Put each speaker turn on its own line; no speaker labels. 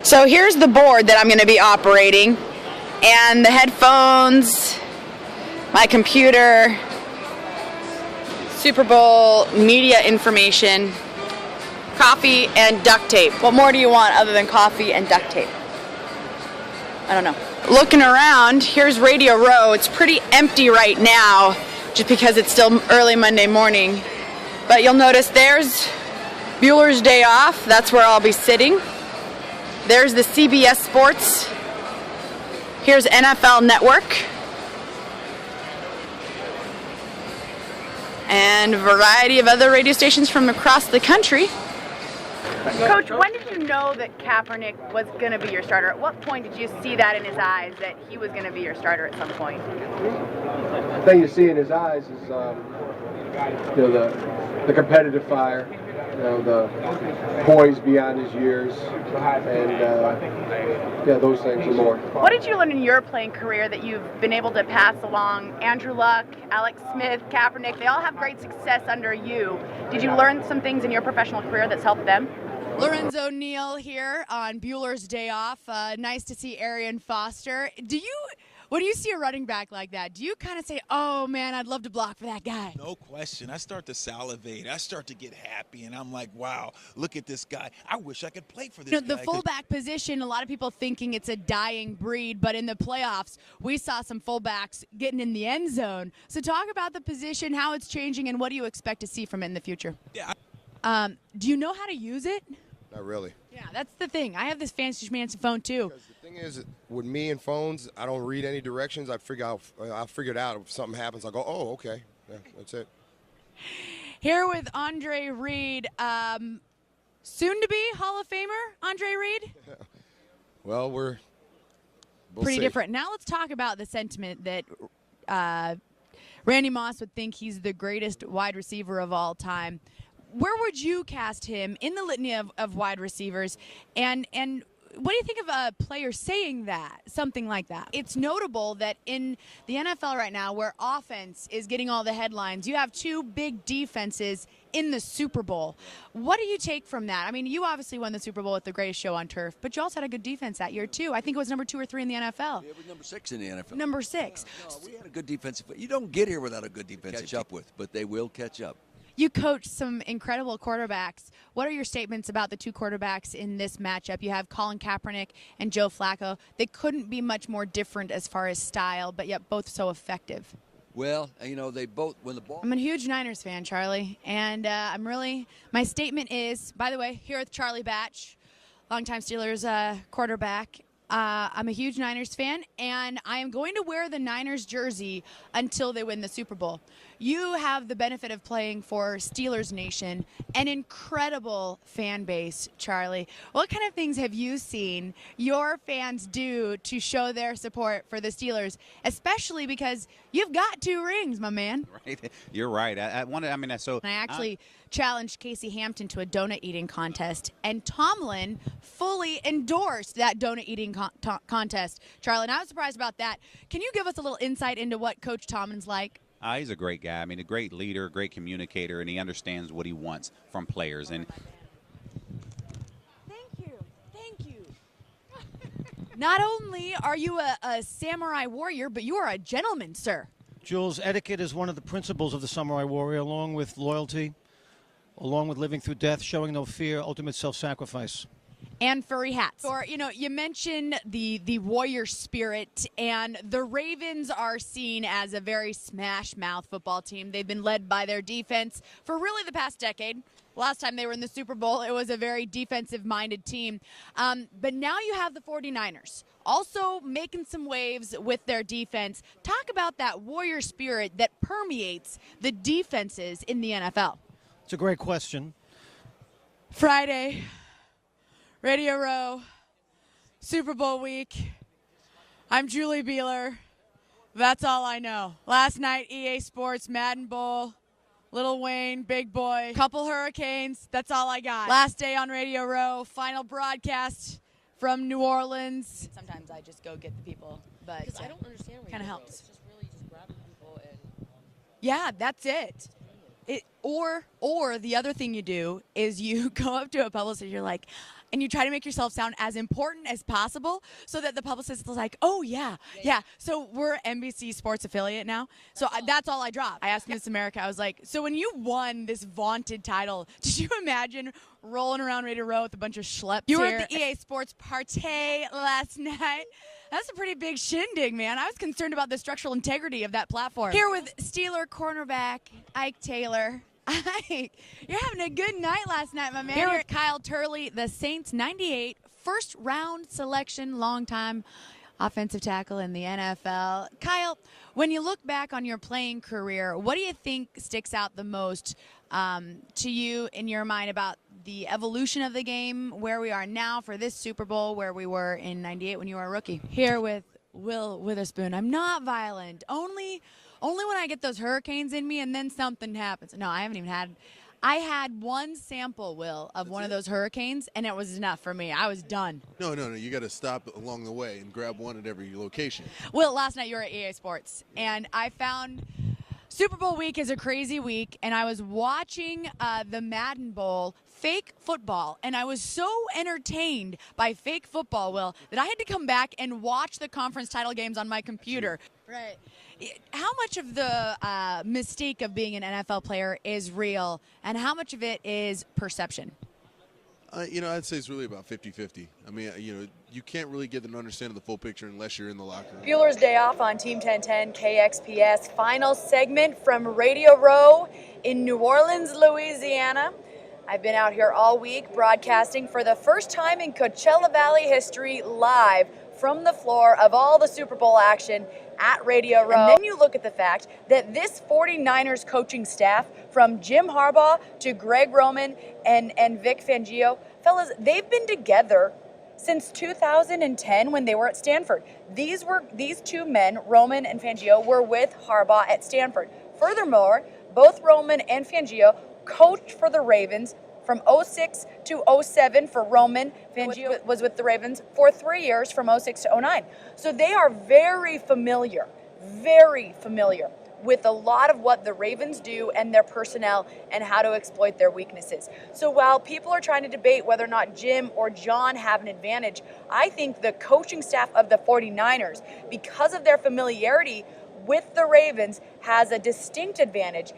So here's the board that I'm going to be operating, and the headphones, my computer, Super Bowl media information, coffee, and duct tape. What more do you want other than coffee and duct tape? I don't know. Looking around, here's Radio Row. It's pretty empty right now just because it's still early Monday morning. But you'll notice there's Bueller's Day Off. That's where I'll be sitting. There's the CBS Sports. Here's NFL Network. And a variety of other radio stations from across the country. Coach, when did you know that Kaepernick was going to be your starter? At what point did you see that in his eyes, that he was going to be your starter at some point?
The thing you see in his eyes is, the competitive fire, the poise beyond his years, and those things and more.
What did you learn in your playing career that you've been able to pass along? Andrew Luck, Alex Smith, Kaepernick, they all have great success under you. Did you learn some things in your professional career that's helped them? Lorenzo Neal here on Bueller's Day Off. Nice to see Arian Foster. When you see a running back like that, do you kind of say, oh, man, I'd love to block for that guy?
No question. I start to salivate. I start to get happy, and I'm like, wow, look at this guy. I wish I could play for this guy.
The fullback position, a lot of people thinking it's a dying breed, but in the playoffs, we saw some fullbacks getting in the end zone. So talk about the position, how it's changing, and what do you expect to see from it in the future?
Yeah.
Do you know how to use it?
Not really.
Yeah, that's the thing. I have this fancy schmancy phone, too.
Because the thing is, with me and phones, I don't read any directions. I figure it out. If something happens, I go, oh, okay. Yeah, that's it.
Here with Andre Reed, soon-to-be Hall of Famer, Andre Reed?
Well, we'll
pretty
see.
different. Now let's talk about the sentiment that Randy Moss would think he's the greatest wide receiver of all time. Where would you cast him in the litany of wide receivers? And what do you think of a player saying that, something like that? It's notable that in the NFL right now, where offense is getting all the headlines, you have two big defenses in the Super Bowl. What do you take from that? I mean, you obviously won the Super Bowl with the greatest show on turf, but you also had a good defense that year, too. I think it was number 2 or 3 in the NFL.
Yeah, it was number 6 in the NFL.
Number 6.
No, we had a good defensive. You don't get here without a good defensive catch up with, but they will catch up.
You coached some incredible quarterbacks. What are your statements about the two quarterbacks in this matchup? You have Colin Kaepernick and Joe Flacco. They couldn't be much more different as far as style, but yet both so effective.
Well, they both, when the ball...
I'm a huge Niners fan, Charlie, and my statement is, by the way, here with Charlie Batch, longtime Steelers quarterback. I'm a huge Niners fan, and I am going to wear the Niners jersey until they win the Super Bowl. You have the benefit of playing for Steelers Nation, an incredible fan base, Charlie. What kind of things have you seen your fans do to show their support for the Steelers, especially because you've got 2 rings, my man?
Right. You're right. I
actually challenged Casey Hampton to a donut eating contest, and Tomlin fully endorsed that donut eating contest. Charlie, and I was surprised about that. Can you give us a little insight into what Coach Tomlin's like?
He's a great guy. I mean, a great leader, a great communicator, and he understands what he wants from players. And
Thank you. Not only are you a samurai warrior, but you are a gentleman, sir.
Jules, etiquette is one of the principles of the samurai warrior, along with loyalty, along with living through death, showing no fear, ultimate self-sacrifice.
And furry hats. Or, you mentioned the warrior spirit, and the Ravens are seen as a very smash-mouth football team. They've been led by their defense for really the past decade. Last time they were in the Super Bowl, it was a very defensive-minded team. But now you have the 49ers also making some waves with their defense. Talk about that warrior spirit that permeates the defenses in the NFL.
It's a great question.
Friday, Radio Row, Super Bowl week. I'm Julie Beeler. That's all I know. Last night, EA Sports, Madden Bowl, Lil Wayne, Big Boy, couple hurricanes. That's all I got. Last day on Radio Row, final broadcast from New Orleans. Sometimes I just go get the people, but
because I don't understand what
kind of
you do.
helps.
It's just really just grabbing people and.
Yeah, that's it. Or the other thing you do is you go up to a publicist, you're like, and you try to make yourself sound as important as possible so that the publicist is like, oh, yeah. So we're NBC Sports affiliate now. So that's all I dropped. I asked Miss America, I was like, so when you won this vaunted title, did you imagine rolling around Radio Row with a bunch of schleps You were at the EA Sports Party last night. That's a pretty big shindig, man. I was concerned about the structural integrity of that platform. Here with Steeler cornerback Ike Taylor. Ike, you're having a good night last night, my man. Here with Kyle Turley, the Saints 98 first-round selection, long-time offensive tackle in the NFL. Kyle, when you look back on your playing career, what do you think sticks out the most to you in your mind about the evolution of the game, where we are now for this Super Bowl, where we were in 98 when you were a rookie? Here with Will Witherspoon. I'm not violent. Only when I get those hurricanes in me and then something happens. No, I haven't even had. I had one sample, Will, of one of those hurricanes, and it was enough for me. I was done.
No. You got to stop along the way and grab one at every location.
Will, last night you were at EA Sports, and I found Super Bowl week is a crazy week, and I was watching the Madden Bowl, fake football, and I was so entertained by fake football, Will, that I had to come back and watch the conference title games on my computer. Right. How much of the mystique of being an NFL player is real, and how much of it is perception?
I'd say it's really about 50-50. I mean, you can't really get an understanding of the full picture unless you're in the locker room.
Bueller's Day Off on Team 1010 KXPS. Final segment from Radio Row in New Orleans, Louisiana. I've been out here all week broadcasting for the first time in Coachella Valley history live from the floor of all the Super Bowl action at Radio Row. And then you look at the fact that this 49ers coaching staff, from Jim Harbaugh to Greg Roman and Vic Fangio, fellas, they've been together since 2010 when they were at Stanford. These two men, Roman and Fangio, were with Harbaugh at Stanford. Furthermore, both Roman and Fangio coached for the Ravens from 06 to 07 for Roman. Fangio was with the Ravens for 3 years from 06 to 09. So they are very familiar with a lot of what the Ravens do and their personnel and how to exploit their weaknesses. So while people are trying to debate whether or not Jim or John have an advantage, I think the coaching staff of the 49ers, because of their familiarity with the Ravens, has a distinct advantage.